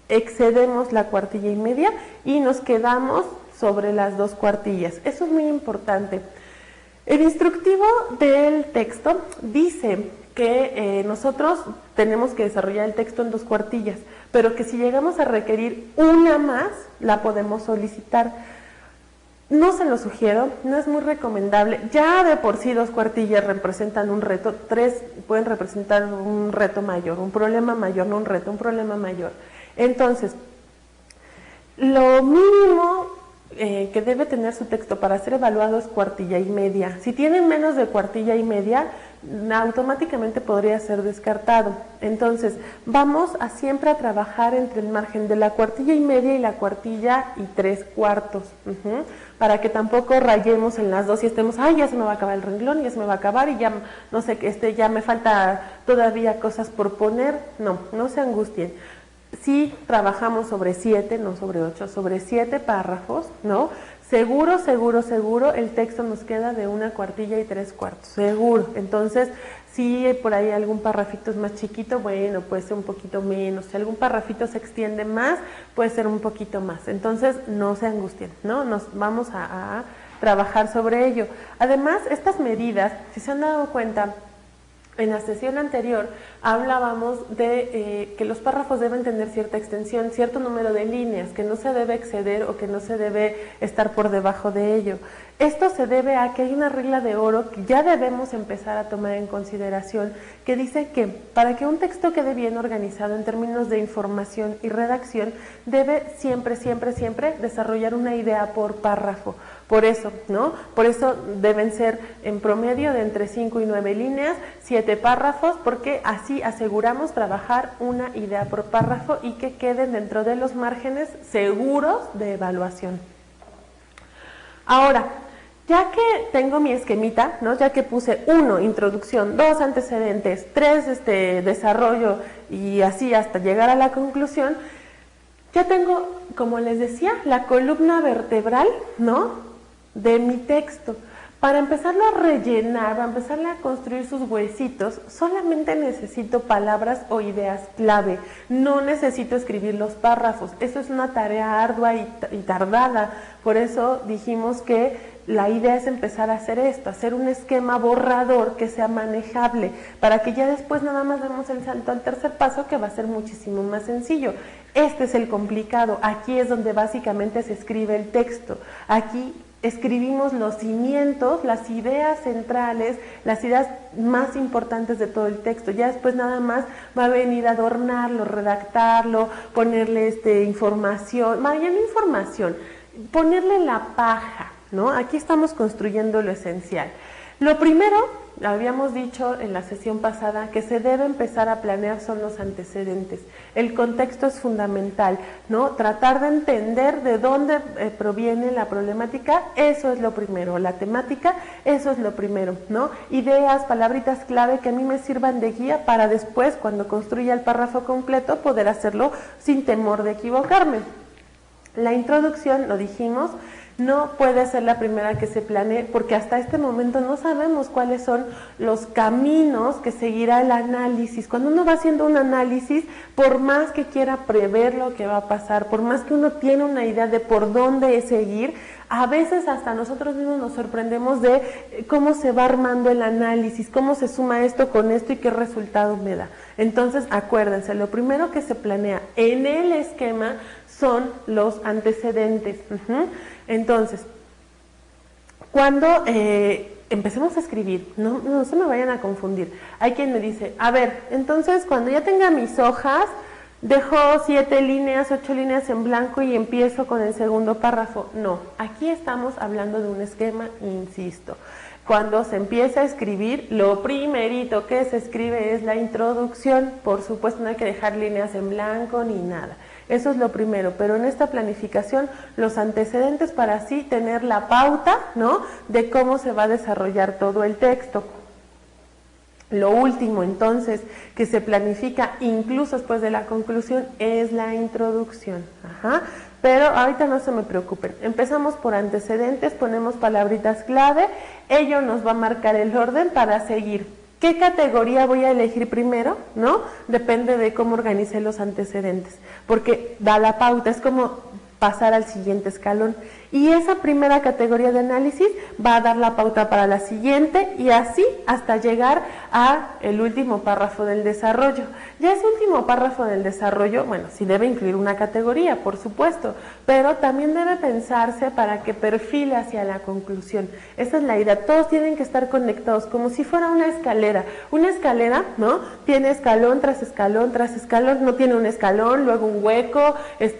excedemos la cuartilla y media y nos quedamos sobre las 2 cuartillas. Eso es muy importante. El instructivo del texto dice que nosotros tenemos que desarrollar el texto en 2 cuartillas, pero que si llegamos a requerir una más, la podemos solicitar. No se lo sugiero, no es muy recomendable. Ya de por sí 2 cuartillas representan un reto, 3 pueden representar un reto mayor, un problema mayor, no un reto, un problema mayor. Entonces, lo mínimo que debe tener su texto para ser evaluado es cuartilla y media. Si tiene menos de cuartilla y media, automáticamente podría ser descartado. Entonces, vamos a siempre a trabajar entre el margen de la cuartilla y media y la cuartilla y 3/4, para que tampoco rayemos en las 2 y estemos, ya se me va a acabar el renglón, ya se me va a acabar y ya, no sé, ya me falta todavía cosas por poner. No se angustien. Si trabajamos sobre 7, no sobre 8, sobre 7 párrafos, ¿no? Seguro, el texto nos queda de 1 cuartilla y 3/4, seguro. Entonces, Si por ahí algún parrafito es más chiquito, bueno, puede ser un poquito menos. Si algún parrafito se extiende más, puede ser un poquito más. Entonces, no se angustien, ¿no? Nos vamos a trabajar sobre ello. Además, estas medidas, si se han dado cuenta, en la sesión anterior hablábamos de que los párrafos deben tener cierta extensión, cierto número de líneas, que no se debe exceder o que no se debe estar por debajo de ello. Esto se debe a que hay una regla de oro que ya debemos empezar a tomar en consideración, que dice que para que un texto quede bien organizado en términos de información y redacción, debe siempre desarrollar una idea por párrafo. Por eso, ¿no? Por eso deben ser en promedio de entre 5 y 9 líneas, 7 párrafos, porque así aseguramos trabajar una idea por párrafo y que queden dentro de los márgenes seguros de evaluación. Ahora, ya que tengo mi esquemita, ¿no? Ya que puse 1, introducción, 2, antecedentes, 3, desarrollo y así hasta llegar a la conclusión, ya tengo, como les decía, la columna vertebral, ¿no?, de mi texto. Para empezarlo a rellenar, para empezarle a construir sus huesitos, solamente necesito palabras o ideas clave. No necesito escribir los párrafos. Eso es una tarea ardua y tardada. Por eso dijimos que la idea es empezar a hacer esto, hacer un esquema borrador que sea manejable, para que ya después nada más demos el salto al tercer paso, que va a ser muchísimo más sencillo. Este es el complicado. Aquí es donde básicamente se escribe el texto. Aquí escribimos los cimientos, las ideas centrales, las ideas más importantes de todo el texto. Ya después nada más va a venir a adornarlo, redactarlo, ponerle información, más bien información, ponerle la paja, ¿no? Aquí estamos construyendo lo esencial. Lo primero, habíamos dicho en la sesión pasada, que se debe empezar a planear son los antecedentes. El contexto es fundamental, ¿no? Tratar de entender de dónde proviene la problemática, eso es lo primero. La temática, eso es lo primero, ¿no? Ideas, palabritas clave que a mí me sirvan de guía para después, cuando construya el párrafo completo, poder hacerlo sin temor de equivocarme. La introducción, lo dijimos, no puede ser la primera que se planee, porque hasta este momento no sabemos cuáles son los caminos que seguirá el análisis. Cuando uno va haciendo un análisis, por más que quiera prever lo que va a pasar, por más que uno tiene una idea de por dónde seguir, a veces hasta nosotros mismos nos sorprendemos de cómo se va armando el análisis, cómo se suma esto con esto y qué resultado me da. Entonces, acuérdense, lo primero que se planea en el esquema son los antecedentes. Entonces, cuando empecemos a escribir, no se me vayan a confundir. Hay quien me dice, a ver, entonces cuando ya tenga mis hojas, dejo 7 líneas, 8 líneas en blanco y empiezo con el segundo párrafo. No, aquí estamos hablando de un esquema, insisto. Cuando se empieza a escribir, lo primerito que se escribe es la introducción. Por supuesto, no hay que dejar líneas en blanco ni nada. Eso es lo primero, pero en esta planificación los antecedentes para así tener la pauta, ¿no?, de cómo se va a desarrollar todo el texto. Lo último, entonces, que se planifica incluso después de la conclusión es la introducción. Pero ahorita no se me preocupen. Empezamos por antecedentes, ponemos palabritas clave, ello nos va a marcar el orden para seguir. ¿Qué categoría voy a elegir primero? ¿No? Depende de cómo organicé los antecedentes, porque da la pauta, es como pasar al siguiente escalón. Y esa primera categoría de análisis va a dar la pauta para la siguiente y así hasta llegar a el último párrafo del desarrollo. Ya ese último párrafo del desarrollo, bueno, sí debe incluir una categoría, por supuesto, pero también debe pensarse para que perfile hacia la conclusión. Esa es la idea, todos tienen que estar conectados, como si fuera una escalera. Una escalera, ¿no?, tiene escalón tras escalón tras escalón, no tiene un escalón, luego un hueco,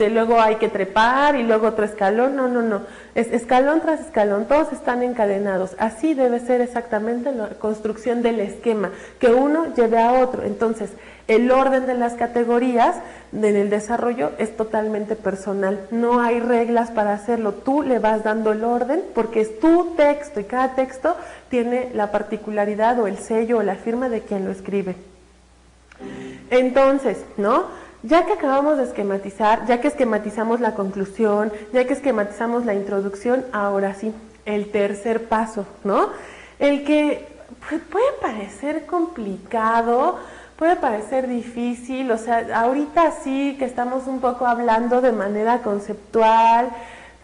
luego hay que trepar y luego otro escalón, no. Es escalón tras escalón, todos están encadenados. Así debe ser exactamente la construcción del esquema, que uno lleve a otro. Entonces, el orden de las categorías en el desarrollo es totalmente personal. No hay reglas para hacerlo. Tú le vas dando el orden porque es tu texto y cada texto tiene la particularidad o el sello o la firma de quien lo escribe. Entonces, ¿no?, ya que acabamos de esquematizar, ya que esquematizamos la conclusión, ya que esquematizamos la introducción, ahora sí, el tercer paso, ¿no? El que pues puede parecer complicado, puede parecer difícil, o sea, ahorita sí que estamos un poco hablando de manera conceptual,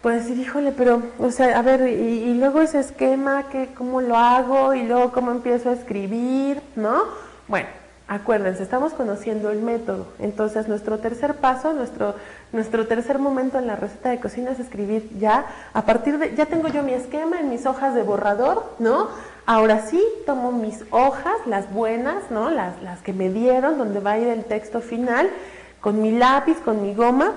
pues decir, híjole, pero, o sea, a ver, y luego ese esquema, ¿cómo lo hago? Y luego, ¿cómo empiezo a escribir? ¿No? Bueno, acuérdense, estamos conociendo el método. Entonces, nuestro tercer paso, nuestro tercer momento en la receta de cocina es escribir ya, a partir de, ya tengo yo mi esquema en mis hojas de borrador, ¿no? Ahora sí, tomo mis hojas, las buenas, ¿no? Las que me dieron, donde va a ir el texto final, con mi lápiz, con mi goma,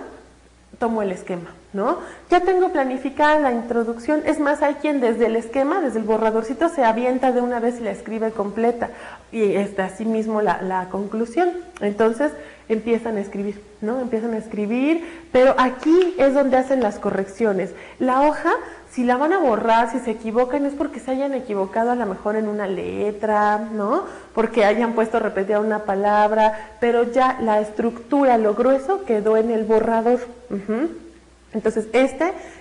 tomo el esquema, ¿no? Ya tengo planificada la introducción, es más, hay quien desde el esquema, desde el borradorcito, se avienta de una vez y la escribe completa, y así mismo la conclusión. Entonces empiezan a escribir, ¿no? Empiezan a escribir, pero aquí es donde hacen las correcciones. La hoja, si la van a borrar, si se equivocan, es porque se hayan equivocado a lo mejor en una letra, ¿no? Porque hayan puesto repetida una palabra, pero ya la estructura, lo grueso, quedó en el borrador. Entonces,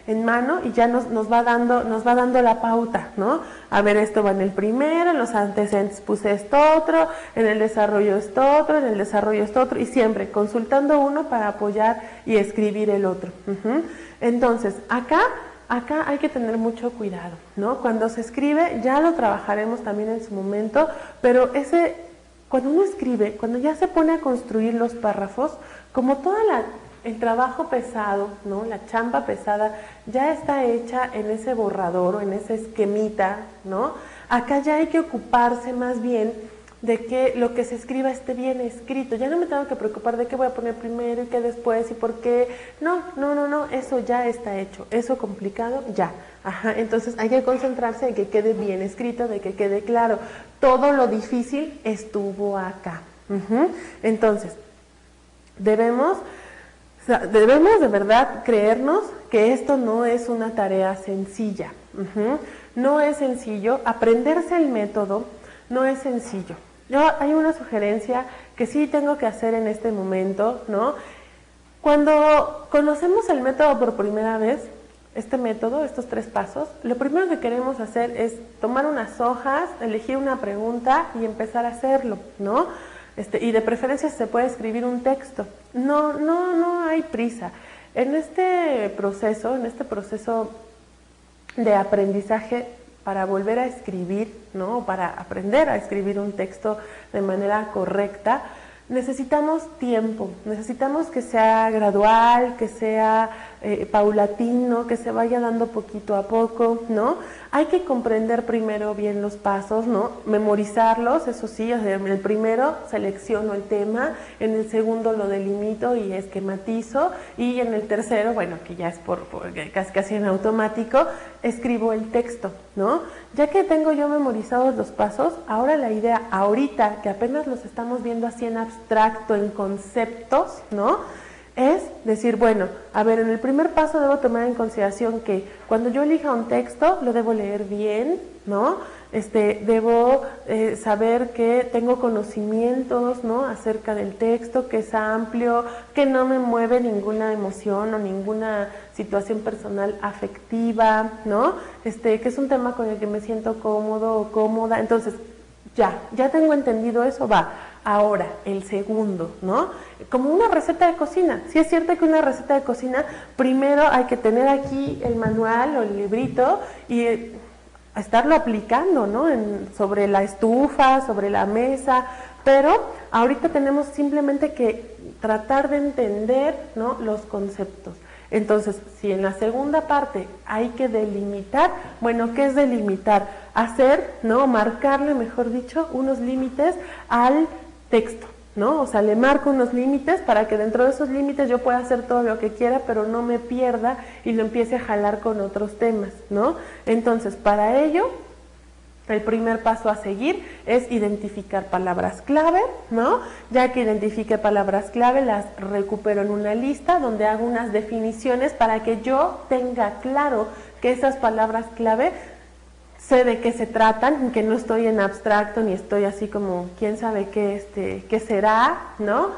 en mano y ya nos va dando la pauta, ¿no? A ver, esto va en el primero, en los antecedentes puse esto otro, en el desarrollo esto otro, en el desarrollo esto otro, y siempre consultando uno para apoyar y escribir el otro. Entonces, acá hay que tener mucho cuidado, ¿no? Cuando se escribe, ya lo trabajaremos también en su momento, pero cuando uno escribe, cuando ya se pone a construir los párrafos, como el trabajo pesado, ¿no? La chamba pesada ya está hecha en ese borrador o en ese esquemita, ¿no? Acá ya hay que ocuparse más bien de que lo que se escriba esté bien escrito. Ya no me tengo que preocupar de qué voy a poner primero y qué después y por qué. No, eso ya está hecho. Eso complicado, ya. Entonces hay que concentrarse en que quede bien escrito, de que quede claro. Todo lo difícil estuvo acá. Entonces, debemos de verdad creernos que esto no es una tarea sencilla. No es sencillo. Aprenderse el método no es sencillo. Hay una sugerencia que sí tengo que hacer en este momento, ¿no? Cuando conocemos el método por primera vez, este método, estos 3 pasos, lo primero que queremos hacer es tomar unas hojas, elegir una pregunta y empezar a hacerlo, ¿no? Y de preferencia se puede escribir un texto. No hay prisa. En este proceso de aprendizaje para volver a escribir, ¿no? Para aprender a escribir un texto de manera correcta, necesitamos tiempo, necesitamos que sea gradual, que sea paulatino, que se vaya dando poquito a poco, ¿no? Hay que comprender primero bien los pasos, ¿no? Memorizarlos, eso sí, o sea, en el primero selecciono el tema, en el segundo lo delimito y esquematizo, y en el tercero, bueno, que ya es por casi en automático, escribo el texto, ¿no? Ya que tengo yo memorizados los pasos, ahora la idea, ahorita que apenas los estamos viendo así en abstracto, en conceptos, ¿no? Es decir, bueno, a ver, en el primer paso debo tomar en consideración que cuando yo elija un texto, lo debo leer bien, ¿no? Debo saber que tengo conocimientos, ¿no? Acerca del texto, que es amplio, que no me mueve ninguna emoción o ninguna situación personal afectiva, ¿no? Que es un tema con el que me siento cómodo o cómoda. Entonces, ya tengo entendido eso, va. Ahora, el segundo, ¿no? Como una receta de cocina. Sí es cierto que una receta de cocina, primero hay que tener aquí el manual o el librito y estarlo aplicando, ¿no? Sobre la estufa, sobre la mesa, pero ahorita tenemos simplemente que tratar de entender, ¿no? Los conceptos. Entonces, si en la segunda parte hay que delimitar, bueno, ¿qué es delimitar? Hacer, ¿no? Marcarle, mejor dicho, unos límites al texto, ¿no? O sea, le marco unos límites para que dentro de esos límites yo pueda hacer todo lo que quiera, pero no me pierda y lo empiece a jalar con otros temas, ¿no? Entonces, para ello, el primer paso a seguir es identificar palabras clave, ¿no? Ya que identifique palabras clave, las recupero en una lista donde hago unas definiciones para que yo tenga claro que esas palabras clave sé de qué se tratan, que no estoy en abstracto ni estoy así como quién sabe qué será, ¿no?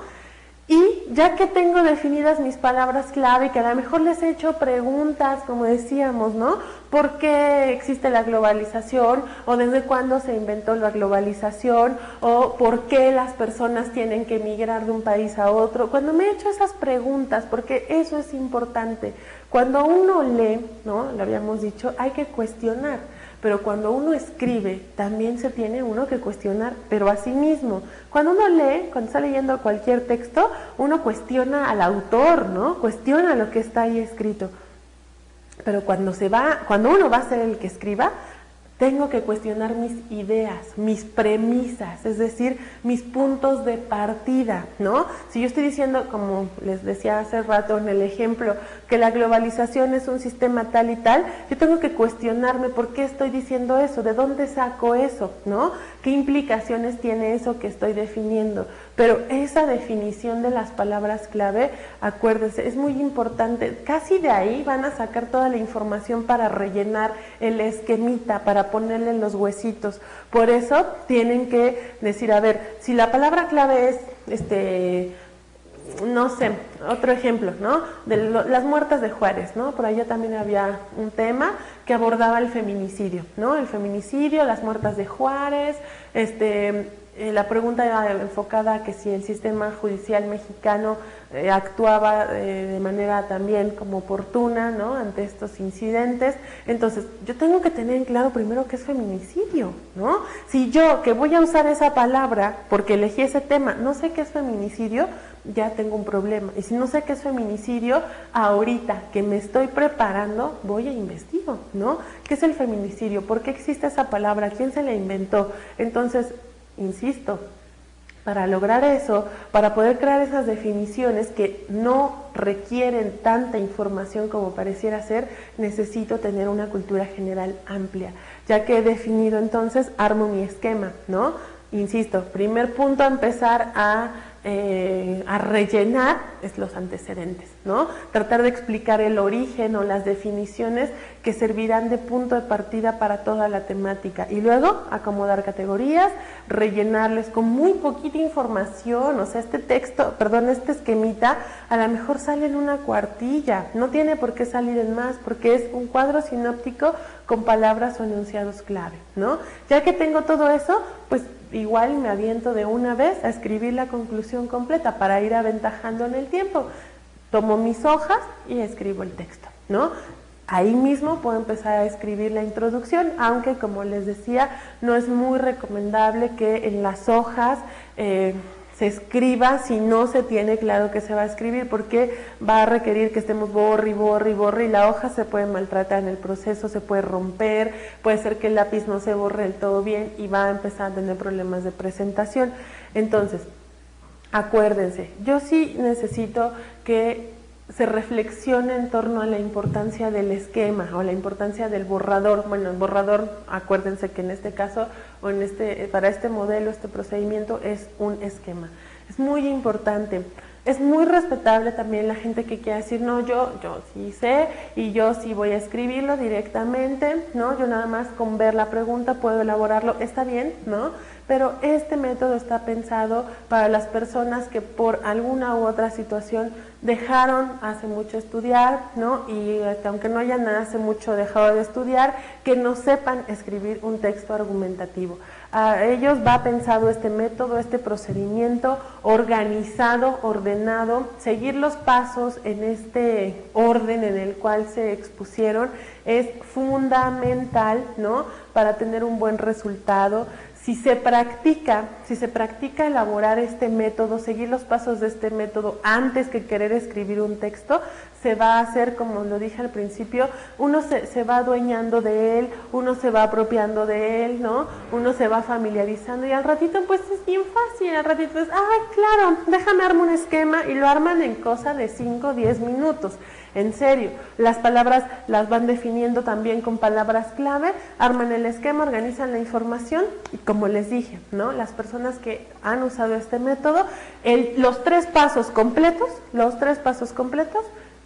Y ya que tengo definidas mis palabras clave, que a lo mejor les he hecho preguntas, como decíamos, ¿no? ¿Por qué existe la globalización? ¿O desde cuándo se inventó la globalización? ¿O por qué las personas tienen que emigrar de un país a otro? Cuando me he hecho esas preguntas, porque eso es importante. Cuando uno lee, ¿no? Lo habíamos dicho, hay que cuestionar. Pero cuando uno escribe, también se tiene uno que cuestionar, pero a sí mismo. Cuando uno lee, cuando está leyendo cualquier texto, uno cuestiona al autor, ¿no? Cuestiona lo que está ahí escrito. Pero cuando uno va a ser el que escriba, tengo que cuestionar mis ideas, mis premisas, es decir, mis puntos de partida, ¿no? Si yo estoy diciendo, como les decía hace rato en el ejemplo, que la globalización es un sistema tal y tal, yo tengo que cuestionarme por qué estoy diciendo eso, de dónde saco eso, ¿no? ¿Qué implicaciones tiene eso que estoy definiendo? Pero esa definición de las palabras clave, acuérdense, es muy importante. Casi de ahí van a sacar toda la información para rellenar el esquemita, para ponerle los huesitos. Por eso tienen que decir, a ver, si la palabra clave es, no sé, otro ejemplo, ¿no? De las muertas de Juárez, ¿no? Por allá también había un tema que abordaba el feminicidio, ¿no? El feminicidio, las muertas de Juárez, la pregunta era enfocada a que si el sistema judicial mexicano actuaba de manera también como oportuna, ¿no? Ante estos incidentes. Entonces, yo tengo que tener en claro primero qué es feminicidio, ¿no? Si yo, que voy a usar esa palabra porque elegí ese tema, no sé qué es feminicidio, ya tengo un problema. Y si no sé qué es feminicidio, ahorita que me estoy preparando, voy a investigar, ¿no? ¿Qué es el feminicidio? ¿Por qué existe esa palabra? ¿Quién se la inventó? Entonces, insisto, para lograr eso, para poder crear esas definiciones que no requieren tanta información como pareciera ser, necesito tener una cultura general amplia. Ya que he definido, entonces, armo mi esquema, ¿no? Insisto, primer punto a empezar a rellenar es los antecedentes, ¿no? Tratar de explicar el origen o las definiciones que servirán de punto de partida para toda la temática y luego acomodar categorías, rellenarles con muy poquita información, o sea, este esquemita a lo mejor sale en una cuartilla, no tiene por qué salir en más porque es un cuadro sinóptico con palabras o enunciados clave, ¿no? Ya que tengo todo eso, pues igual me aviento de una vez a escribir la conclusión completa para ir aventajando en el tiempo. Tomo mis hojas y escribo el texto, ¿no? Ahí mismo puedo empezar a escribir la introducción, aunque como les decía, no es muy recomendable que en las hojas se escriba si no se tiene claro que se va a escribir, porque va a requerir que estemos borre y la hoja se puede maltratar en el proceso, se puede romper, puede ser que el lápiz no se borre del todo bien y va a empezar a tener problemas de presentación. Entonces, acuérdense, yo sí necesito que se reflexione en torno a la importancia del esquema o la importancia del borrador. Bueno, el borrador, acuérdense que en este caso o para este modelo, este procedimiento es un esquema. Es muy importante. Es muy respetable también la gente que quiera decir, no, yo sí sé y yo sí voy a escribirlo directamente, ¿no? Yo nada más con ver la pregunta puedo elaborarlo, está bien, ¿no? Pero este método está pensado para las personas que por alguna u otra situación dejaron hace mucho estudiar, ¿no? Y aunque no hayan hace mucho dejado de estudiar, que no sepan escribir un texto argumentativo. A ellos va pensado este método, este procedimiento organizado, ordenado, seguir los pasos en este orden en el cual se expusieron es fundamental, ¿no? Para tener un buen resultado. Si se practica elaborar este método, seguir los pasos de este método antes que querer escribir un texto, se va a hacer, como lo dije al principio, uno se va adueñando de él, uno se va apropiando de él, ¿no? Uno se va familiarizando y al ratito pues es bien fácil, al ratito es, claro, déjame armar un esquema y lo arman en cosa de 5 o 10 minutos. En serio, las palabras las van definiendo también con palabras clave, arman el esquema, organizan la información y como les dije, ¿no? Las personas que han usado este método, los tres pasos completos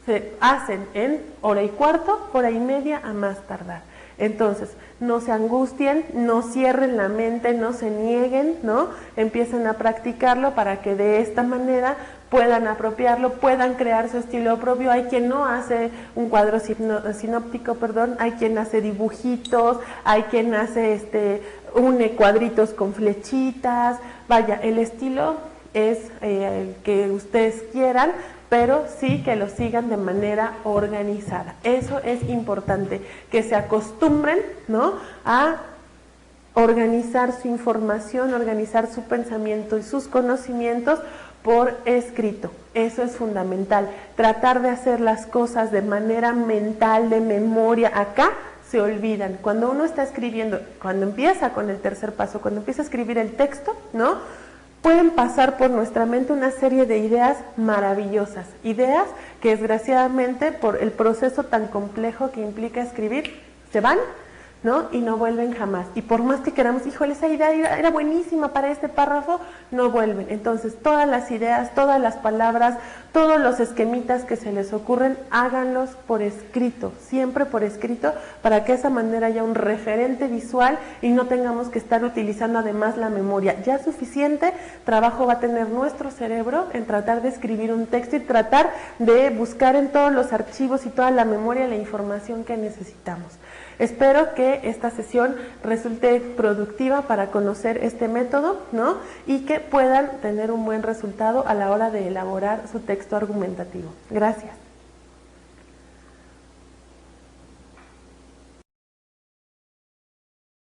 se hacen en hora y cuarto, hora y media a más tardar. Entonces, no se angustien, no cierren la mente, no se nieguen, ¿no? Empiecen a practicarlo para que de esta manera puedan apropiarlo, puedan crear su estilo propio. Hay quien no hace un cuadro sinóptico, hay quien hace dibujitos, hay quien hace une cuadritos con flechitas. Vaya, el estilo es el que ustedes quieran, pero sí que lo sigan de manera organizada. Eso es importante, que se acostumbren, ¿no?, a organizar su información, organizar su pensamiento y sus conocimientos por escrito. Eso es fundamental. Tratar de hacer las cosas de manera mental, de memoria, acá se olvidan. Cuando uno está escribiendo, cuando empieza con el tercer paso, cuando empieza a escribir el texto, ¿no?, pueden pasar por nuestra mente una serie de ideas maravillosas, ideas que desgraciadamente por el proceso tan complejo que implica escribir, se van, ¿no?, y no vuelven jamás. Y por más que queramos, híjole, esa idea era buenísima para este párrafo, no vuelven. Entonces, todas las ideas, todas las palabras, todos los esquemitas que se les ocurren, háganlos por escrito, siempre por escrito, para que de esa manera haya un referente visual y no tengamos que estar utilizando además la memoria. Ya suficiente trabajo va a tener nuestro cerebro en tratar de escribir un texto y tratar de buscar en todos los archivos y toda la memoria la información que necesitamos. Espero que esta sesión resulte productiva para conocer este método, ¿no?, y que puedan tener un buen resultado a la hora de elaborar su texto argumentativo. Gracias.